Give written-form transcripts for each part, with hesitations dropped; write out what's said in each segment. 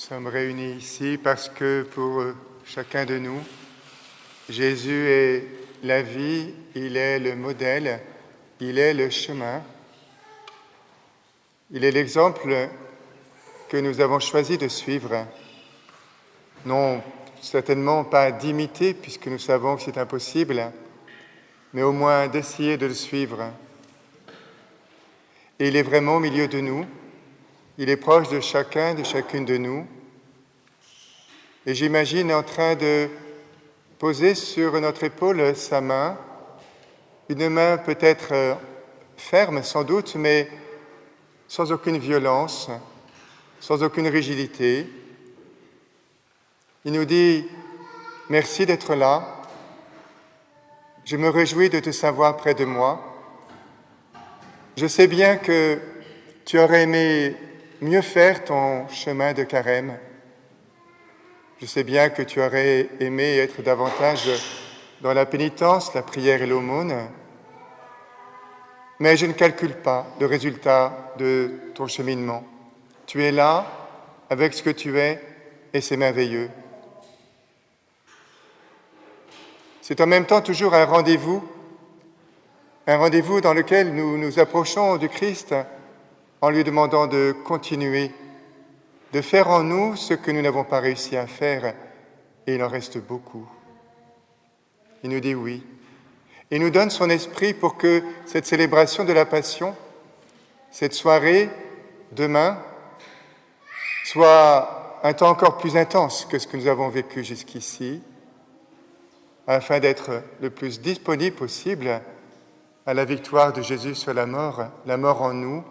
sommes réunis ici parce que pour chacun de nous, Jésus est la vie, il est le modèle, il est le chemin, il est l'exemple que nous avons choisi de suivre. Non, certainement pas d'imiter puisque nous savons que c'est impossible, mais au moins d'essayer de le suivre. Et il est vraiment au milieu de nous, il est proche de chacun, de chacune de nous. Et j'imagine en train de poser sur notre épaule sa main, une main peut-être ferme sans doute, mais sans aucune violence, sans aucune rigidité. Il nous dit « Merci d'être là, je me réjouis de te savoir près de moi. Je sais bien que tu aurais aimé mieux faire ton chemin de carême. Je sais bien que tu aurais aimé être davantage dans la pénitence, la prière et l'aumône, mais je ne calcule pas le résultat de ton cheminement. Tu es là avec ce que tu es et c'est merveilleux. C'est en même temps toujours un rendez-vous dans lequel nous nous approchons du Christ en lui demandant de continuer, de faire en nous ce que nous n'avons pas réussi à faire, et il en reste beaucoup. Il nous dit oui. Il nous donne son esprit pour que cette célébration de la Passion, cette soirée, demain, soit un temps encore plus intense que ce que nous avons vécu jusqu'ici, afin d'être le plus disponible possible à la victoire de Jésus sur la mort en nous,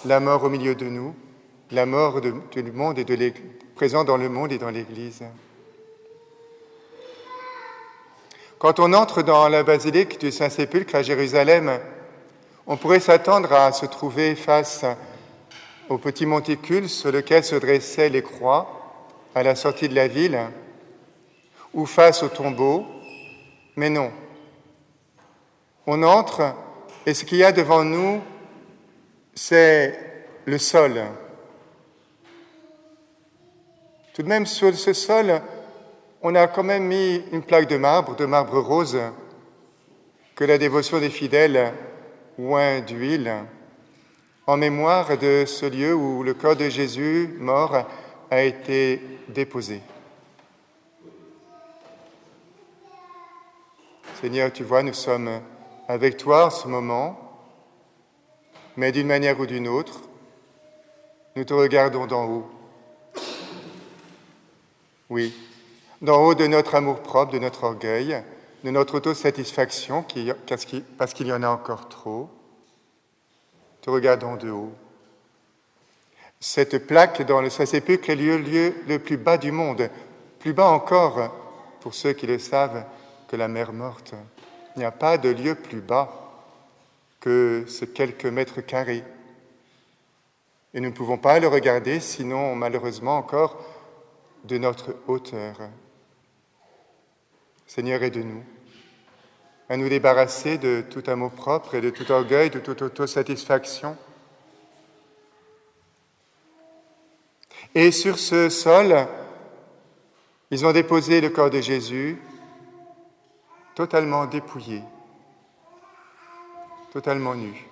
la mort au milieu de nous, la mort du monde et de l'Église, présent dans le monde et dans l'Église. Quand on entre dans la basilique du Saint-Sépulcre à Jérusalem, on pourrait s'attendre à se trouver face au petit monticule sur lequel se dressaient les croix à la sortie de la ville, ou face au tombeau, mais non. On entre et ce qu'il y a devant nous, c'est le sol. Tout de même, sur ce sol, on a quand même mis une plaque de marbre rose, que la dévotion des fidèles oint d'huile, en mémoire de ce lieu où le corps de Jésus, mort, a été déposé. Seigneur, tu vois, nous sommes avec toi en ce moment, mais d'une manière ou d'une autre, nous te regardons d'en haut. Oui, d'en haut de notre amour-propre, de notre orgueil, de notre autosatisfaction, parce qu'il y en a encore trop, te regardons de haut. Cette plaque dans le Saint-Sépulcre est le lieu le plus bas du monde, plus bas encore, pour ceux qui le savent, que la mer morte. Il n'y a pas de lieu plus bas que ces quelques mètres carrés. Et nous ne pouvons pas le regarder, sinon malheureusement encore de notre hauteur. Seigneur, aide-nous à nous débarrasser de tout amour-propre et de tout orgueil, de toute autosatisfaction. Et sur ce sol, ils ont déposé le corps de Jésus, totalement dépouillé, totalement nu.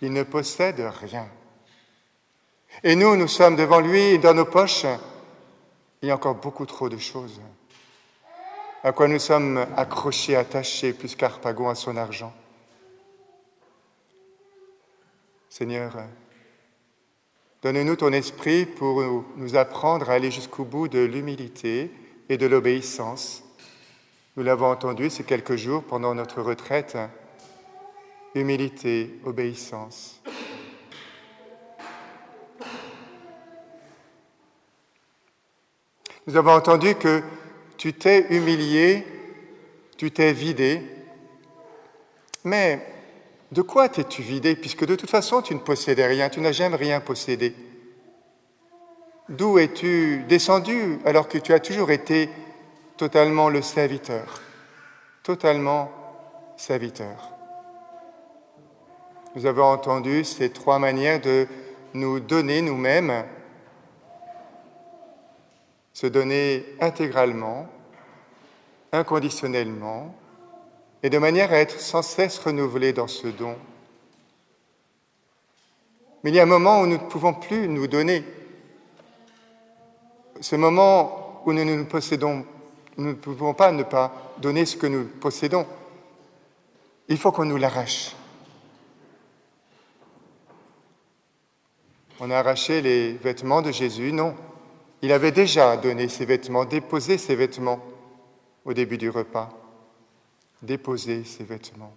Il ne possède rien. Et nous sommes devant lui et dans nos poches, il y a encore beaucoup trop de choses à quoi nous sommes accrochés, attachés, plus qu'Harpagon à son argent. Seigneur, donne-nous ton esprit pour nous apprendre à aller jusqu'au bout de l'humilité et de l'obéissance. Nous l'avons entendu ces quelques jours pendant notre retraite. Humilité, obéissance. Nous avons entendu que tu t'es humilié, tu t'es vidé. Mais de quoi t'es-tu vidé, puisque de toute façon tu ne possédais rien, tu n'as jamais rien possédé? D'où es-tu descendu alors que tu as toujours été totalement le serviteur, totalement serviteur? Nous avons entendu ces trois manières de nous donner nous-mêmes se donner intégralement, inconditionnellement, et de manière à être sans cesse renouvelé dans ce don. Mais il y a un moment où nous ne pouvons plus nous donner. Ce moment où nous ne pouvons pas ne pas donner ce que nous possédons. Il faut qu'on nous l'arrache. On a arraché les vêtements de Jésus? Non. Il avait déjà donné ses vêtements, déposé ses vêtements au début du repas. Déposer ses vêtements.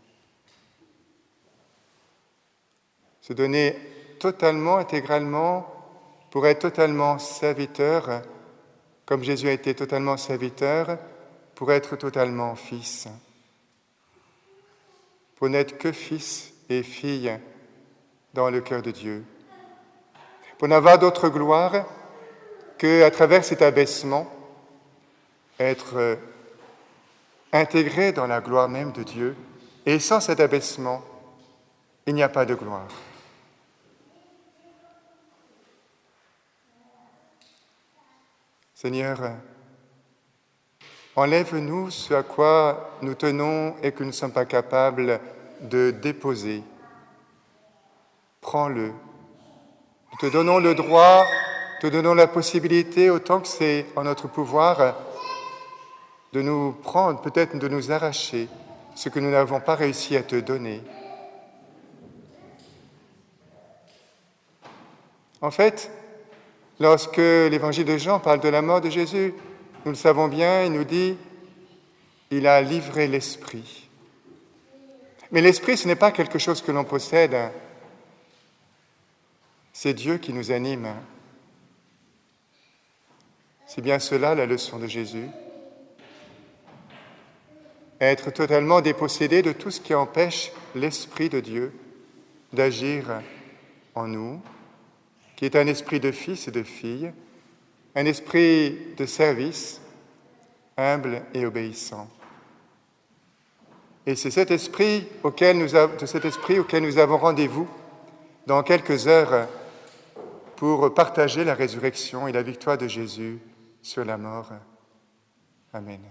Se donner totalement, intégralement, pour être totalement serviteur, comme Jésus a été totalement serviteur, pour être totalement fils. Pour n'être que fils et fille dans le cœur de Dieu. Pour n'avoir d'autre gloire qu'à travers cet abaissement, être intégré dans la gloire même de Dieu. Et sans cet abaissement, il n'y a pas de gloire. Seigneur, enlève-nous ce à quoi nous tenons et que nous ne sommes pas capables de déposer. Prends-le. Nous te donnons le droit, te donnons la possibilité, autant que c'est en notre pouvoir, de nous prendre, peut-être de nous arracher ce que nous n'avons pas réussi à te donner. En fait, lorsque l'évangile de Jean parle de la mort de Jésus, nous le savons bien, il nous dit « il a livré l'esprit ». Mais l'esprit, ce n'est pas quelque chose que l'on possède, c'est Dieu qui nous anime. C'est bien cela la leçon de Jésus. Être totalement dépossédé de tout ce qui empêche l'Esprit de Dieu d'agir en nous, qui est un esprit de fils et de filles, un esprit de service, humble et obéissant. Et c'est cet esprit auquel nous avons rendez-vous dans quelques heures pour partager la résurrection et la victoire de Jésus sur la mort. Amen.